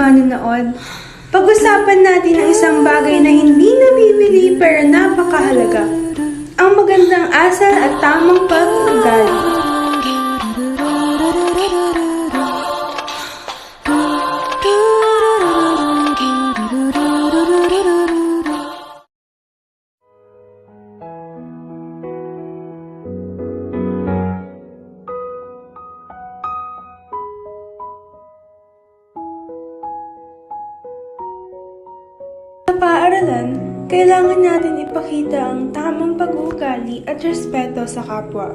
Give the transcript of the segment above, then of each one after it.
manonood. Pag-usapan natin ang isang bagay na hindi nabibili pero napakahalaga. Ang magandang asal at tamang pag-uugali. Sa paaralan, kailangan natin ipakita ang tamang pag-uugali at respeto sa kapwa.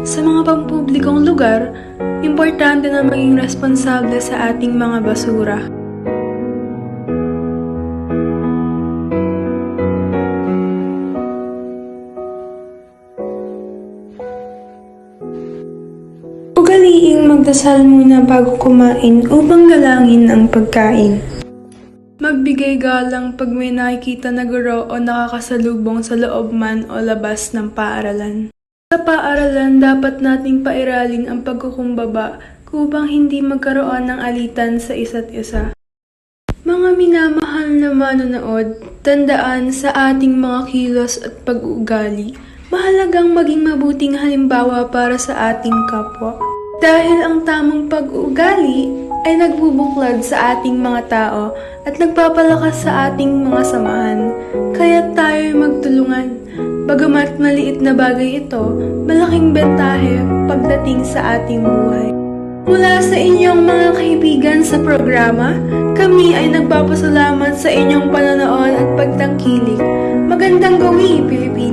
Sa mga pampublikong lugar, importante na maging responsable sa ating mga basura. Ugaliing magdasal muna bago kumain upang galangin ang pagkain. Magbigay galang pag may nakikita na guro o nakakasalubong sa loob man o labas ng paaralan. Sa paaralan, dapat nating pairalin ang pagkukumbaba upang hindi magkaroon ng alitan sa isa't isa. Mga minamahal na manonood, tandaan sa ating mga kilos at pag-uugali, mahalagang maging mabuting halimbawa para sa ating kapwa. Dahil ang tamang pag-uugali ay nagbubuklod sa ating mga tao at nagpapalakas sa ating mga samahan, kaya tayo'y magtulungan. Bagamat maliit na bagay ito, malaking bentahe pagdating sa ating buhay. Mula sa inyong mga kaibigan sa programa, kami ay nagpapasalamat sa inyong panonood at pagtangkilik. Magandang gawi, Pilipinas!